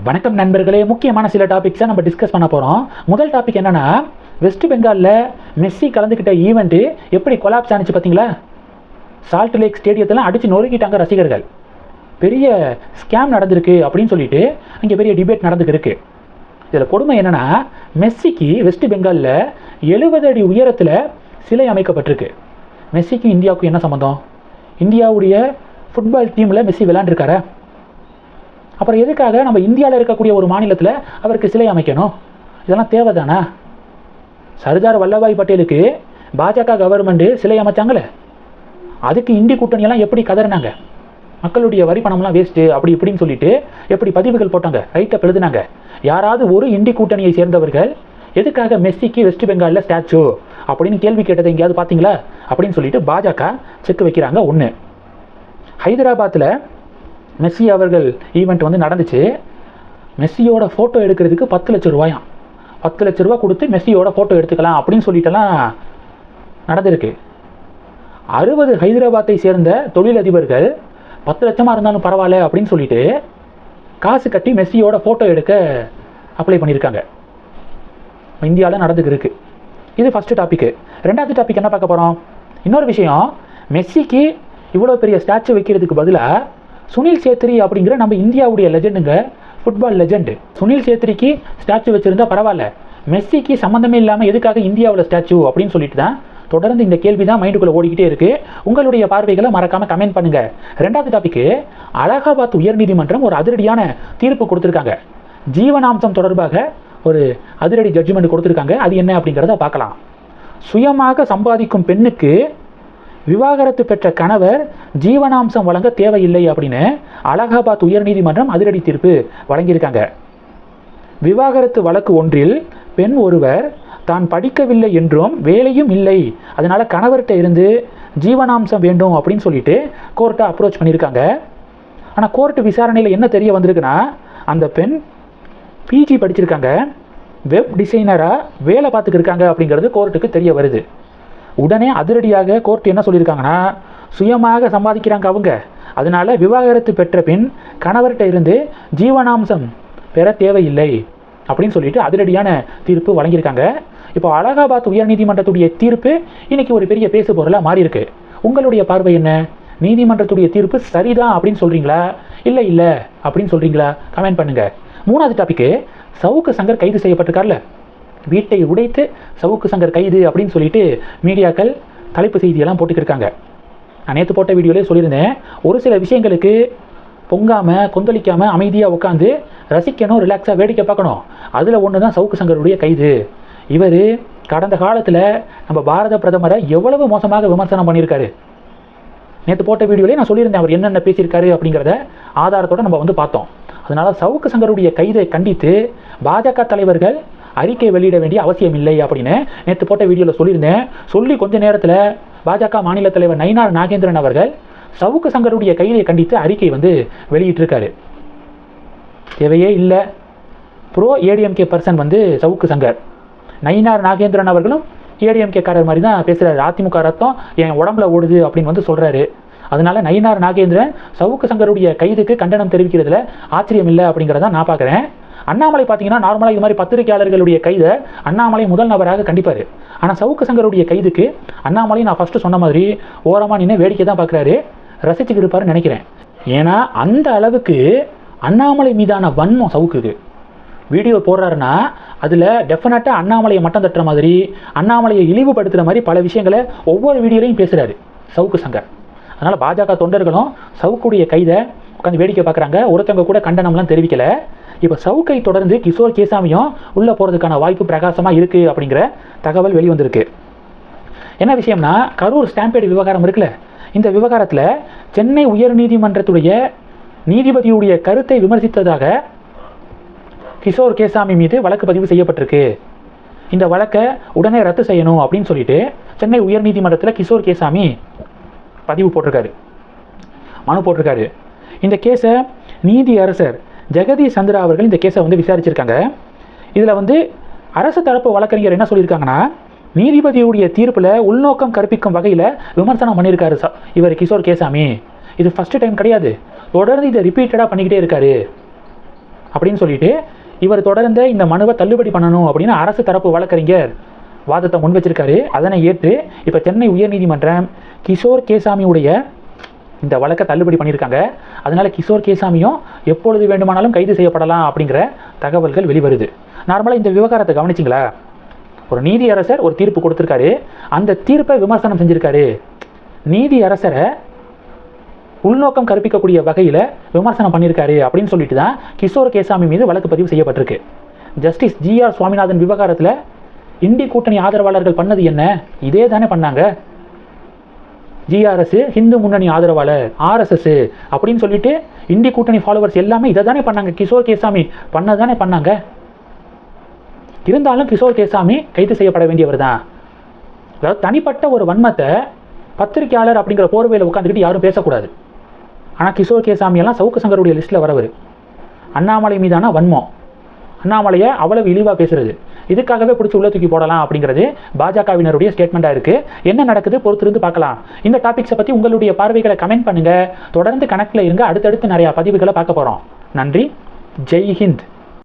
வணக்கம் நண்பர்களே, முக்கியமான சில டாபிக்ஸை நம்ம டிஸ்கஸ் பண்ண போகிறோம். முதல் டாபிக் என்னென்னா, வெஸ்ட் பெங்காலில் மெஸ்ஸி கலந்துக்கிட்ட ஈவெண்ட்டு எப்படி கொலாப்ஸ் ஆனிச்சு பார்த்தீங்களா? சால்ட் லேக் ஸ்டேடியத்தெல்லாம் அடித்து நொறுக்கிட்டாங்க ரசிகர்கள். பெரிய ஸ்கேம் நடந்திருக்கு அப்படின்னு சொல்லிட்டு அங்கே பெரிய டிபேட் நடந்துக்கிருக்கு. இதில் கொடுமை என்னென்னா, மெஸ்ஸிக்கு வெஸ்ட் பெங்காலில் 70 அடி உயரத்தில் சிலை அமைக்கப்பட்டிருக்கு. மெஸ்ஸிக்கும் இந்தியாவுக்கும் என்ன சம்மந்தம்? இந்தியாவுடைய ஃபுட்பால் டீமில் மெஸ்ஸி விளையாண்டுருக்காரா? அப்புறம் எதுக்காக நம்ம இந்தியாவில் இருக்கக்கூடிய ஒரு மாநிலத்தில் அவருக்கு சிலை அமைக்கணும்? இதெல்லாம் தேவைதானா? சர்தார் வல்லபாய் பட்டேலுக்கு பாஜக கவர்மெண்ட்டு சிலை அமைச்சாங்களே, அதுக்கு இந்தி கூட்டணியெல்லாம் எப்படி கதறினாங்க? மக்களுடைய வரி பணம்லாம் வேஸ்ட்டு அப்படி இப்படின்னு சொல்லிட்டு எப்படி பதிவுகள் போட்டாங்க, ரைட்டை எழுதுனாங்க. யாராவது ஒரு இந்தி கூட்டணியை சேர்ந்தவர்கள் எதுக்காக மெஸ்ஸிக்கு வெஸ்ட் பெங்காலில் ஸ்டாச்சு அப்படின்னு கேள்வி கேட்டதை எங்கேயாவது பார்த்தீங்களா அப்படின்னு சொல்லிட்டு பாஜக செக் வைக்கிறாங்க. ஒன்று, ஹைதராபாத்தில் மெஸ்ஸி அவர்கள் ஈவெண்ட் நடந்துச்சு. மெஸ்ஸியோட ஃபோட்டோ எடுக்கிறதுக்கு 10 லட்சம் ரூபாயாம். 10 லட்ச ரூபா கொடுத்து மெஸ்ஸியோட ஃபோட்டோ எடுத்துக்கலாம் அப்படின்னு சொல்லிட்டுலாம் நடந்திருக்கு. 60 ஹைதராபாத்தை சேர்ந்த தொழிலதிபர்கள் 10 லட்சமாக இருந்தாலும் பரவாயில்ல அப்படின்னு சொல்லிட்டு காசு கட்டி மெஸ்ஸியோட ஃபோட்டோ எடுக்க அப்ளை பண்ணியிருக்காங்க. இந்தியாவில் நடந்துருக்கு. இது ஃபஸ்ட்டு டாப்பிக்கு. ரெண்டாவது டாபிக் என்ன பார்க்க போகிறோம்? இன்னொரு விஷயம், மெஸ்ஸிக்கு இவ்வளோ பெரிய ஸ்டாச்சு வைக்கிறதுக்கு பதிலாக சுனில் சேத்ரி அப்படிங்கிற நம்ம இந்தியாவுடைய லெஜெண்டுங்க, ஃபுட்பால் லெஜெண்டு சுனில் சேத்ரிக்கு ஸ்டாச்சு வச்சுருந்தா பரவாயில்ல, மெஸ்ஸிக்கு சம்மந்தமே இல்லாமல் எதுக்காக இந்தியாவில் ஸ்டாச்சு அப்படின்னு சொல்லிட்டு தான் தொடர்ந்து இந்த கேள்வி தான் மைண்டுக்குள்ளே ஓடிக்கிட்டே இருக்குது. உங்களுடைய பார்வைகளை மறக்காமல் கமெண்ட் பண்ணுங்கள். ரெண்டாவது டாபிக்கு, அலகாபாத் உயர்நீதிமன்றம் ஒரு அதிரடியான தீர்ப்பு கொடுத்துருக்காங்க. ஜீவனாம்சம் தொடர்பாக ஒரு அதிரடி ஜட்ஜ்மெண்ட் கொடுத்துருக்காங்க. அது என்ன அப்படிங்கிறத பார்க்கலாம். சுயமாக சம்பாதிக்கும் பெண்ணுக்கு விவாகரத்து பெற்ற கணவர் ஜீவனாம்சம் வழங்க தேவையில்லை அப்படின்னு அலகாபாத் உயர்நீதிமன்றம் அதிரடி தீர்ப்பு வழங்கியிருக்காங்க. விவாகரத்து வழக்கு ஒன்றில் பெண் ஒருவர் தான் படிக்கவில்லை என்றும் வேலையும் இல்லை, அதனால கணவர்கிட்ட இருந்து ஜீவனாம்சம் வேண்டும் அப்படின்னு சொல்லிட்டு கோர்ட்டை அப்ரோச் பண்ணியிருக்காங்க. ஆனால் கோர்ட்டு விசாரணையில் என்ன தெரிய வந்திருக்குன்னா, அந்த பெண் பிஜி படிச்சிருக்காங்க, வெப் டிசைனராக வேலை பார்த்துக்கிட்டு இருக்காங்க அப்படிங்கிறது கோர்ட்டுக்கு தெரிய வருது. உடனே அதிரடியாக கோர்ட் என்ன சொல்லியிருக்காங்கன்னா, சுயமாக சம்பாதிக்கிறாங்க அவங்க, அதனால விவாகரத்து பெற்ற பின் கணவர்கிட்ட இருந்து ஜீவனாம்சம் பெற தேவையில்லை அப்படின்னு சொல்லிட்டு அதிரடியான தீர்ப்பு வழங்கியிருக்காங்க. இப்போ அலகாபாத் உயர்நீதிமன்றத்துடைய தீர்ப்பு இன்னைக்கு ஒரு பெரிய பேசு பொருளாக மாறி இருக்கு. உங்களுடைய பார்வை என்ன? நீதிமன்றத்துடைய தீர்ப்பு சரிதான் அப்படின்னு சொல்றீங்களா, இல்லை இல்லை அப்படின்னு சொல்றீங்களா? கமெண்ட் பண்ணுங்க. மூணாவது டாபிக்கு, சவுக்கு சங்கர் கைது செய்யப்பட்டிருக்கார்ல, வீட்டை உடைத்து சவுக்கு சங்கர் கைது அப்படின்னு சொல்லிட்டு மீடியாக்கள் தலைப்பு செய்தியெல்லாம் போட்டுக்கிருக்காங்க. நான் நேற்று போட்ட வீடியோலே சொல்லியிருந்தேன், ஒரு சில விஷயங்களுக்கு பொங்காமல் கொந்தளிக்காமல் அமைதியாக உட்காந்து ரசிக்கணும், ரிலாக்ஸாக வேடிக்கை பார்க்கணும். அதில் ஒன்று தான் சவுக்கு சங்கருடைய கைது. இவர் கடந்த காலத்தில் நம்ம பாரத பிரதமரை எவ்வளவு மோசமாக விமர்சனம் பண்ணியிருக்காரு. நேற்று போட்ட வீடியோலேயே நான் சொல்லியிருந்தேன் அவர் என்னென்ன பேசியிருக்காரு அப்படிங்கிறத ஆதாரத்தோடு நம்ம பார்த்தோம். அதனால் சவுக்கு சங்கருடைய கைதை கண்டித்து பாஜக தலைவர்கள் அறிக்கை வெளியிட வேண்டிய அவசியம் இல்லை அப்படின்னு நேற்று போட்ட வீடியோவில் சொல்லியிருந்தேன். சொல்லி கொஞ்ச நேரத்தில் பாஜக மாநில தலைவர் நயினார் நாகேந்திரன் அவர்கள் சவுக்கு சங்கருடைய கைதை கண்டித்து அறிக்கை வெளியிட்டிருக்காரு. தேவையே இல்லை. Bro ADMK person Savukku Shankar. நயினார் நாகேந்திரன் அவர்களும் ஏடிஎம்கே காரர் மாதிரி தான் பேசுகிறாரு. அதிமுக ரத்தம் என் உடம்புல ஓடுது அப்படின்னு சொல்கிறாரு. அதனால நயினார் நாகேந்திரன் சவுக்கு சங்கருடைய கைதுக்கு கண்டனம் தெரிவிக்கிறதுல ஆச்சரியம் இல்லை அப்படிங்கிறத நான் பார்க்குறேன். அண்ணாமலை பார்த்தீங்கன்னா நார்மலாக இது மாதிரி பத்திரிகையாளர்களுடைய கைதை அண்ணாமலை முதல் நபராக கண்டிப்பார். ஆனால் சவுக்கு சங்கருடைய கைதுக்கு அண்ணாமலை நான் ஃபஸ்ட்டு சொன்ன மாதிரி ஓரமாக நின்று வேடிக்கை தான் பார்க்குறாரு, ரசிச்சுக்கிட்டு இருப்பாருன்னு நினைக்கிறேன். ஏன்னா அந்த அளவுக்கு அண்ணாமலை மீதான வன்மம் சவுக்குக்கு. வீடியோ போடுறாருன்னா அதில் டெஃபினட்டாக அண்ணாமலையை மட்டம் தட்டுற மாதிரி, அண்ணாமலையை இழிவுபடுத்துகிற மாதிரி பல விஷயங்களை ஒவ்வொரு வீடியோலையும் பேசுகிறாரு சவுக்கு சங்கர். அதனால் பாஜக தொண்டர்களும் சவுக்குடைய கைதை உட்காந்து வேடிக்கை பார்க்குறாங்க. ஒருத்தவங்க கூட கண்டனம்லாம் தெரிவிக்கலை. இப்போ சவுக்கை தொடர்ந்து கிஷோர் கேசாமியும் உள்ளே போகிறதுக்கான வாய்ப்பு பிரகாசமாக இருக்குது அப்படிங்கிற தகவல் வெளிவந்திருக்கு. என்ன விஷயம்னா, கரூர் ஸ்டாம்பேடு விவகாரம் இருக்குல்ல, இந்த விவகாரத்தில் சென்னை உயர்நீதிமன்றத்துடைய நீதிபதியுடைய கருத்தை விமர்சித்ததாக கிஷோர் கேசாமி மீது வழக்கு பதிவு செய்யப்பட்டிருக்கு. இந்த வழக்கை உடனே ரத்து செய்யணும் அப்படின்னு சொல்லிட்டு சென்னை உயர்நீதிமன்றத்தில் கிஷோர் கேசாமி பதிவு போட்டிருக்காரு, மனு போட்டிருக்காரு. இந்த கேஸை நீதி அரசர் ஜெகதீஷ் சந்திரா அவர்கள் இந்த கேஸை விசாரிச்சிருக்காங்க. இதில் அரசு தரப்பு வழக்கறிஞர் என்ன சொல்லியிருக்காங்கன்னா, நீதிபதியுடைய தீர்ப்பில் உள்நோக்கம் கற்பிக்கும் வகையில் விமர்சனம் பண்ணியிருக்காரு இவர் கிஷோர் கேசாமி. இது ஃபஸ்ட்டு டைம் கிடையாது, தொடர்ந்து இதை ரிப்பீட்டடாக பண்ணிக்கிட்டே இருக்காரு அப்படின்னு சொல்லிட்டு இவர் தொடர்ந்து இந்த மனுவை தள்ளுபடி பண்ணணும் அப்படின்னு அரசு தரப்பு வழக்கறிஞர் வாதத்தை முன் வச்சிருக்காரு. அதனை ஏற்று இப்போ சென்னை உயர்நீதிமன்றம் கிஷோர் கேசாமியுடைய இந்த வழக்கை தள்ளுபடி பண்ணியிருக்காங்க. அதனால் கிஷோர் கேசாமியும் எப்பொழுது வேண்டுமானாலும் கைது செய்யப்படலாம் அப்படிங்கிற தகவல்கள் வெளிவருது. நார்மலாக இந்த விவகாரத்தை கவனிச்சிங்களா? ஒரு நீதியரசர் ஒரு தீர்ப்பு கொடுத்துருக்காரு, அந்த தீர்ப்பை விமர்சனம் செஞ்சுருக்காரு. நீதியரசரை உள்நோக்கம் கற்பிக்கக்கூடிய வகையில் விமர்சனம் பண்ணியிருக்காரு அப்படின்னு சொல்லிட்டு தான் கிஷோர் கேசாமி மீது வழக்கு பதிவு செய்யப்பட்டிருக்கு. ஜஸ்டிஸ் GR சுவாமிநாதன் விவகாரத்தில் இண்டி கூட்டணி ஆதரவாளர்கள் பண்ணது என்ன? இதே தானே பண்ணாங்க. GRS ஹிந்து முன்னணி ஆதரவாளர், RSS அப்படின்னு சொல்லிட்டு இண்டி கூட்டணி ஃபாலோவர்ஸ் எல்லாமே இதை தானே பண்ணாங்க. கிஷோர் கேசாமி பண்ணதானே பண்ணாங்க. இருந்தாலும் கிஷோர் கேசாமி கைது செய்யப்பட வேண்டியவர் தான். அதாவது தனிப்பட்ட ஒரு வன்மத்தை பத்திரிகையாளர் அப்படிங்கிற போர்வையில் உட்காந்துக்கிட்டு யாரும் பேசக்கூடாது. ஆனால் கிஷோர் கேசாமியெல்லாம் சவுக்கு சங்கருடைய லிஸ்ட்டில் வரவர். அண்ணாமலை மீதான வன்மம், அண்ணாமலையை அவ்வளவு இழிவாக பேசுறது, இதுக்காகவே பிடிச்சி உள்ள தூக்கி போடலாம் அப்படிங்கிறது பாஜகவினருடைய ஸ்டேட்மெண்ட்டாக இருக்குது. என்ன நடக்குது பொறுத்திருந்து பார்க்கலாம். இந்த டாபிக்ஸை பற்றி உங்களுடைய பார்வைகளை கமெண்ட் பண்ணுங்கள். தொடர்ந்து கணக்கில் இருங்க. அடுத்தடுத்து நிறையா பதிவுகளை பார்க்க போகிறோம். நன்றி. ஜெய் ஹிந்த்.